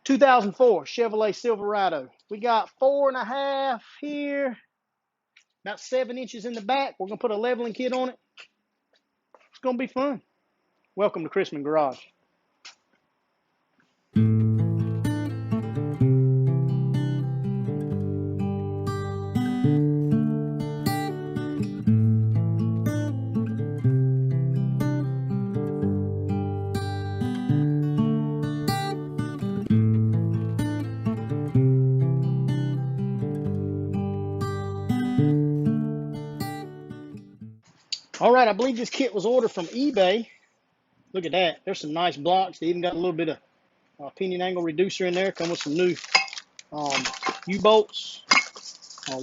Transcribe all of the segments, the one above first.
2004 Chevrolet Silverado. We got 4.5 here, about 7 inches in the back. We're going to put a leveling kit on it. It's going to be fun. Welcome to Chrisman Garage. All right, I believe this kit was ordered from eBay. Look at that. There's some nice blocks. They even got a little bit of pinion angle reducer in there. Come with some new U-bolts,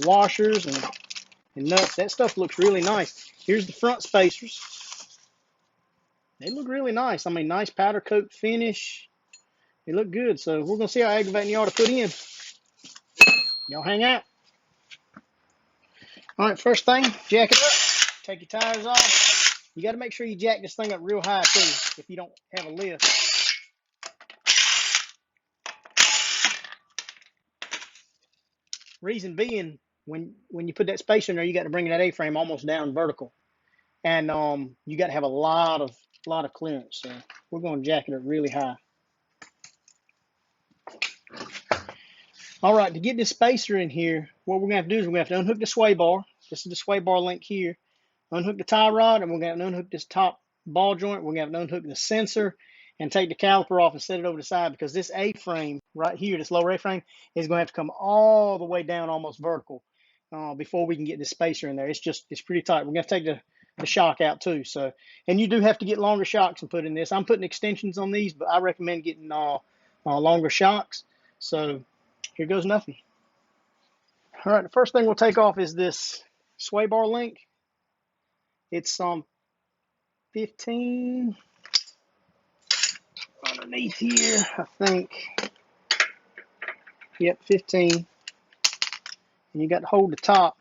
washers, and nuts. That stuff looks really nice. Here's the front spacers. They look really nice. I mean, nice powder coat finish. They look good. So we're going to see how aggravating you are to put in. Y'all hang out. All right, first thing, jack it up. Take your tires off. You got to make sure you jack this thing up real high, too, if you don't have a lift. Reason being, when you put that spacer in there, you got to bring that A-frame almost down vertical. And you got to have a lot of clearance. So we're going to jack it up really high. All right, to get this spacer in here, what we're going to have to do is we're going to have to unhook the sway bar. This is the sway bar link here. Unhook the tie rod, and we're going to have to unhook this top ball joint. We're going to have to unhook the sensor and take the caliper off and set it over the side, because this A-frame right here, this lower A-frame, is going to have to come all the way down almost vertical before we can get this spacer in there. It's pretty tight. We're going to take the shock out too. So, and you do have to get longer shocks and put in this. I'm putting extensions on these, but I recommend getting longer shocks. So here goes nothing. All right, the first thing we'll take off is this sway bar link. It's 15 underneath here, I think. Yep, 15. And you got to hold the top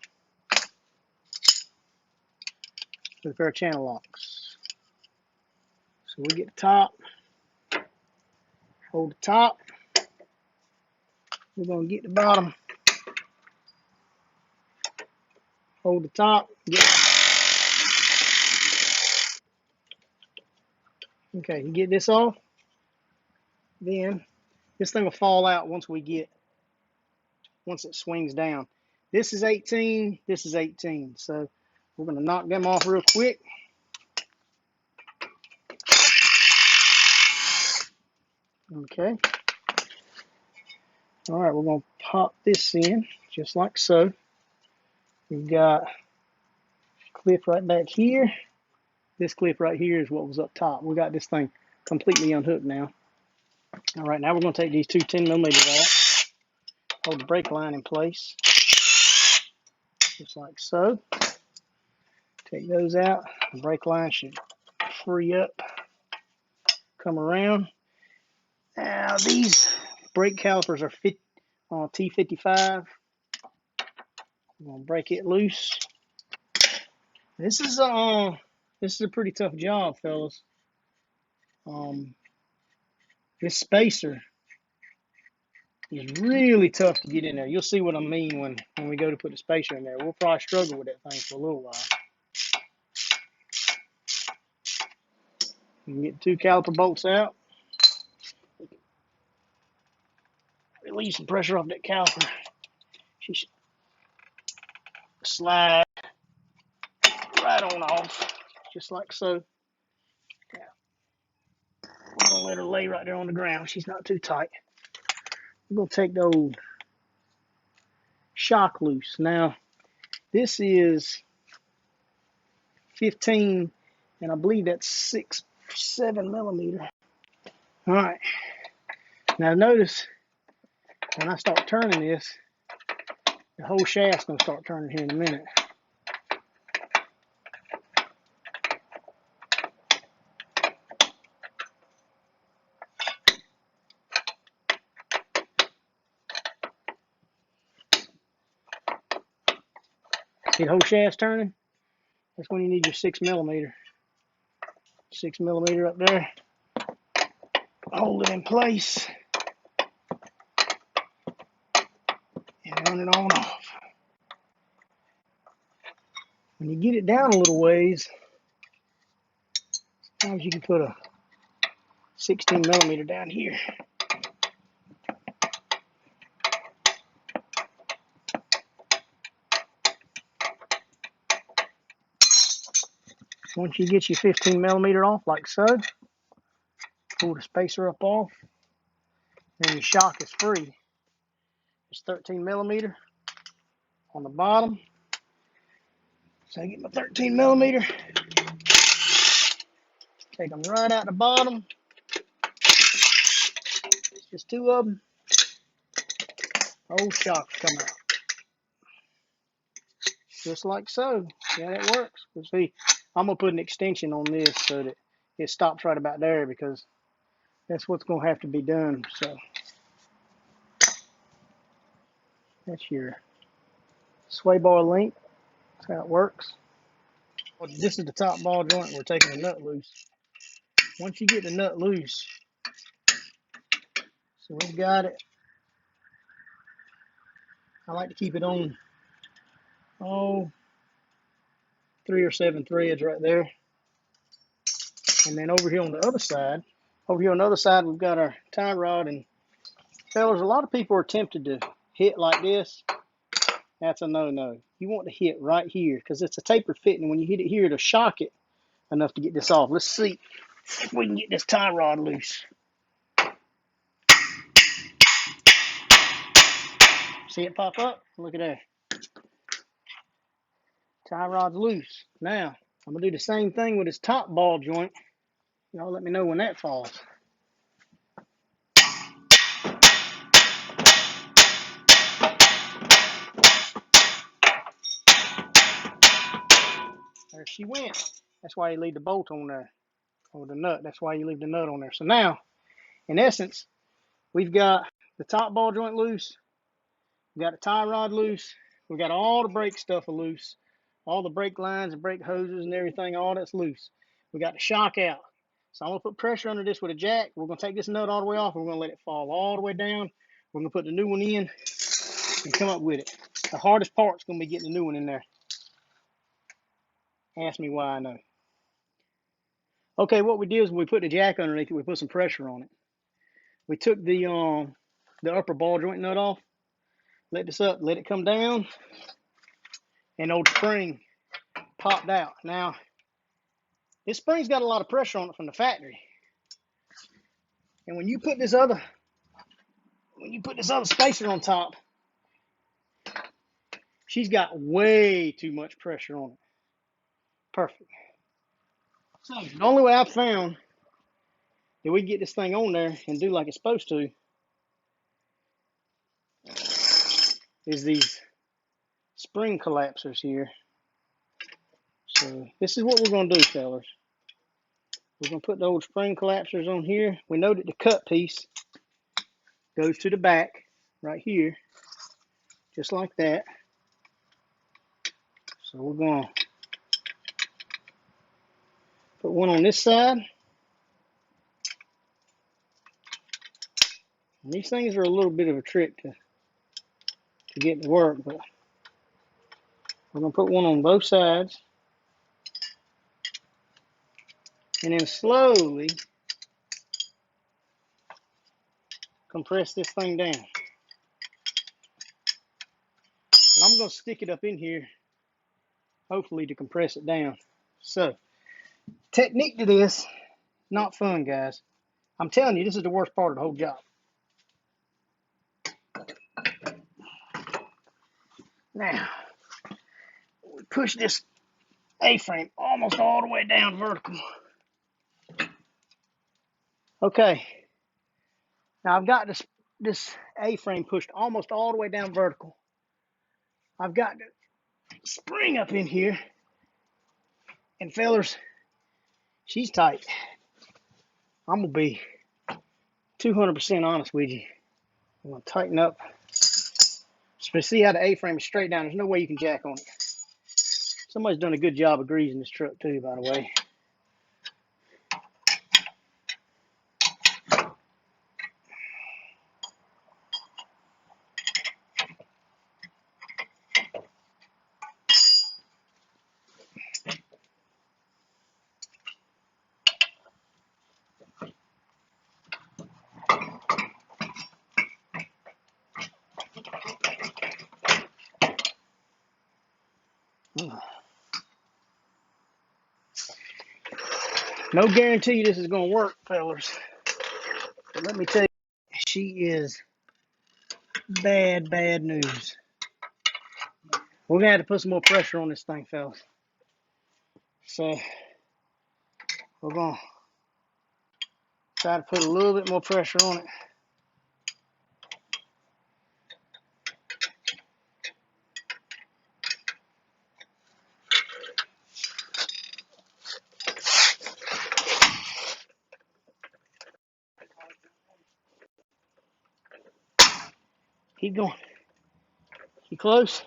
with a pair of channel locks. So we get the top, hold the top. We're going to get the bottom, hold the top, okay, you get this off, then this thing will fall out once it swings down. This is 18, this is 18, so we're going to knock them off real quick. Okay. All right, we're going to pop this in just like so. We've got a clip right back here. This clip right here is what was up top. We got this thing completely unhooked now. All right, now we're going to take these two 10mm off. Hold the brake line in place, just like so. Take those out. The brake line should free up, come around. Now these brake calipers are T55. I'm gonna break it loose. This is a pretty tough job, fellas. This spacer is really tough to get in there. You'll see what I mean when we go to put the spacer in there. We'll probably struggle with that thing for a little while. You can get 2 caliper bolts out. Release some pressure off that caliper. She should slide right on off, just like so. Yeah. We're going to let her lay right there on the ground. She's not too tight. We're going to take the old shock loose. Now, this is 15, and I believe that's 7mm. All right. Now, notice when I start turning this, the whole shaft's going to start turning here in a minute. See the whole shaft's turning? That's when you need your 6mm. 6mm up there. Hold it in place. Turn it on off. When you get it down a little ways, sometimes you can put a 16 millimeter down here. Once you get your 15 millimeter off, like so, pull the spacer up off, then your shock is free. It's 13 millimeter on the bottom. So I get my 13 millimeter, take them right out the bottom. It's just two of them. Old shocks come out. Just like so. Yeah, that works. But see, I'm going to put an extension on this so that it stops right about there because that's what's going to have to be done. So that's your sway bar length. That's how it works. Well, this is the top ball joint. We're taking the nut loose. Once you get the nut loose, so we've got it. I like to keep it on, 3 or 7 threads right there. And then over here on the other side, we've got our tie rod. And fellas, a lot of people are tempted to hit like this. That's a no-no. You want to hit right here because it's a tapered fit, and when you hit it here, it'll shock it enough to get this off. Let's see if we can get this tie rod loose. See it pop up? Look at that. Tie rod's loose. Now, I'm going to do the same thing with this top ball joint. Y'all let me know when that falls. There she went. That's why you leave the bolt on there, or the nut. That's why you leave the nut on there. So now, in essence, we've got the top ball joint loose. We've got the tie rod loose. We've got all the brake stuff loose. All the brake lines and brake hoses and everything, all that's loose. We got the shock out. So I'm going to put pressure under this with a jack. We're going to take this nut all the way off. And we're going to let it fall all the way down. We're going to put the new one in and come up with it. The hardest part's going to be getting the new one in there. Ask me why I know. Okay, what we did is we put the jack underneath it. We put some pressure on it. We took the upper ball joint nut off. Let this up. Let it come down. And old spring popped out. Now, this spring's got a lot of pressure on it from the factory. And when you put this other spacer on top, she's got way too much pressure on it. Perfect. So the only way I've found that we get this thing on there and do like it's supposed to is these spring collapsers here. So this is what we're going to do, fellas. We're going to put the old spring collapsers on here. We know that the cut piece goes to the back right here, just like that. So we're going to put one on this side. And these things are a little bit of a trick to get to work, but we're going to put one on both sides. And then slowly compress this thing down. But I'm going to stick it up in here, hopefully to compress it down. So, technique to this, not fun, guys. I'm telling you, this is the worst part of the whole job. Now, we push this A-frame almost all the way down vertical. Okay. Now I've got this A-frame pushed almost all the way down vertical. I've got the spring up in here. And fellers, she's tight. I'm going to be 200% honest with you. I'm going to tighten up. So see how the A-frame is straight down. There's no way you can jack on it. Somebody's done a good job of greasing this truck too, by the way. No guarantee this is going to work, fellas. But let me tell you, she is bad news. We're going to have to put some more pressure on this thing, fellas. So we're going to try to put a little bit more pressure on it. Keep going. You close?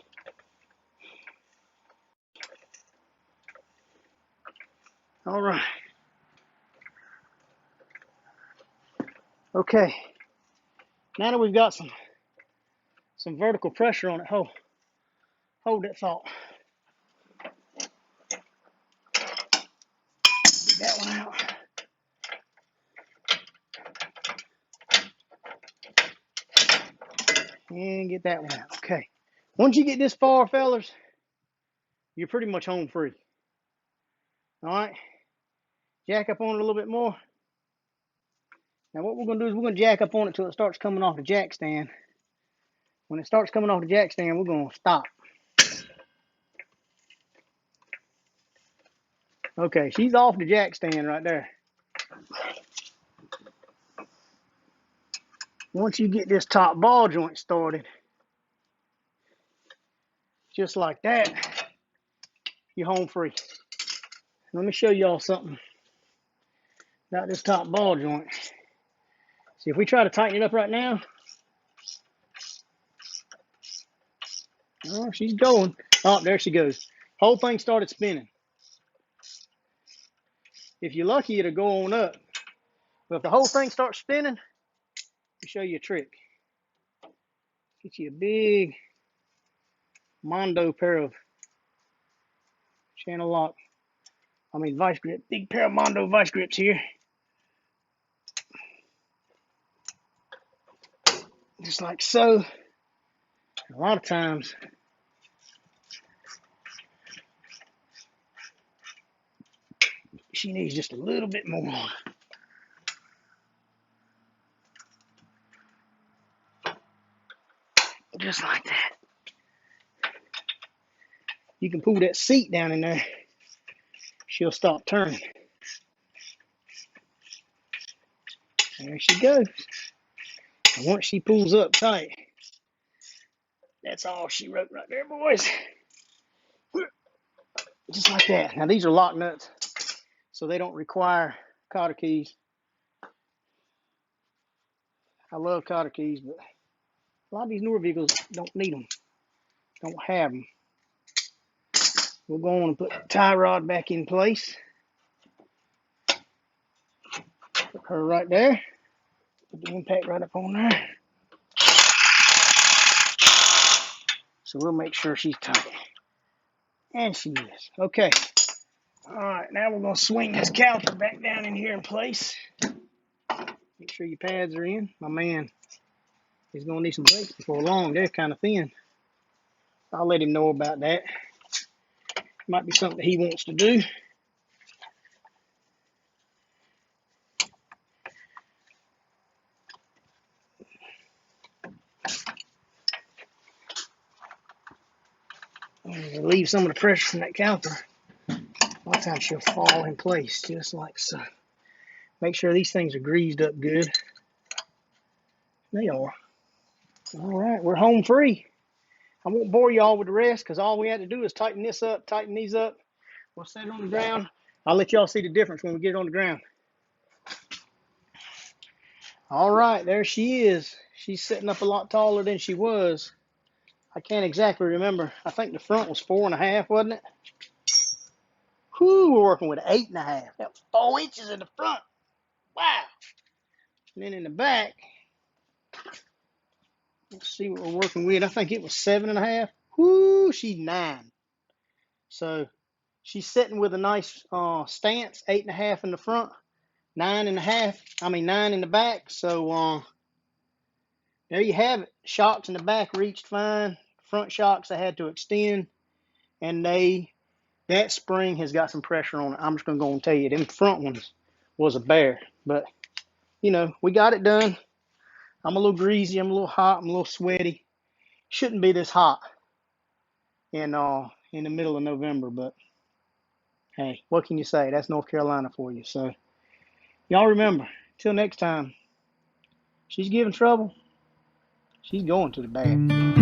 All right. Okay. Now that we've got some vertical pressure on it, hold that thought. Get that one out. And get that one out. Okay. Once you get this far, fellas, you're pretty much home free. All right. Jack up on it a little bit more. Now what we're going to do is we're going to jack up on it till it starts coming off the jack stand. When it starts coming off the jack stand, we're going to stop. Okay, she's off the jack stand right there. Once you get this top ball joint started, just like that, you're home free. Let me show y'all something about this top ball joint. See, if we try to tighten it up right now, oh, she's going. Oh, there she goes. Whole thing started spinning. If you're lucky, it'll go on up. But if the whole thing starts spinning, I'll show you a trick. Get you a big Mondo pair of vice grip. Big pair of Mondo vice grips here. Just like so. A lot of times, she needs just a little bit more. Just like that. You can pull that seat down in there. She'll stop turning. There she goes. And once she pulls up tight, that's all she wrote right there, boys. Just like that. Now these are lock nuts, so they don't require cotter keys. I love cotter keys, but a lot of these newer vehicles don't need them. Don't have them. We're going to put the tie rod back in place. Put her right there. Put the impact right up on there. So we'll make sure she's tight. And she is. Okay. All right, now we're going to swing this caliper back down in here in place. Make sure your pads are in. My man is going to need some brakes before long. They're kind of thin. I'll let him know about that. Might be something he wants to do. Relieve some of the pressure from that caliper. A lot of times she'll fall in place just like so. Make sure these things are greased up good. They are. All right, we're home free. I won't bore y'all with the rest because all we had to do is tighten this up, tighten these up. We'll set it on the ground. I'll let y'all see the difference when we get it on the ground. All right, there she is. She's sitting up a lot taller than she was. I can't exactly remember. I think the front was 4.5, wasn't it? Whew, we're working with 8.5. That was 4 inches in the front. Wow. And then in the back, let's see what we're working with. I think it was 7.5. Whoo, she's 9. So she's sitting with a nice stance, 8.5 in the front, 9 in the back. So there you have it. Shocks in the back reached fine. Front shocks I had to extend. and that spring has got some pressure on it. I'm just gonna go and tell you, them front ones was a bear. But you know, we got it done. I'm a little greasy, I'm a little hot, I'm a little sweaty. Shouldn't be this hot in the middle of November, but hey, what can you say? That's North Carolina for you. So y'all remember, till next time, she's giving trouble, she's going to the bad.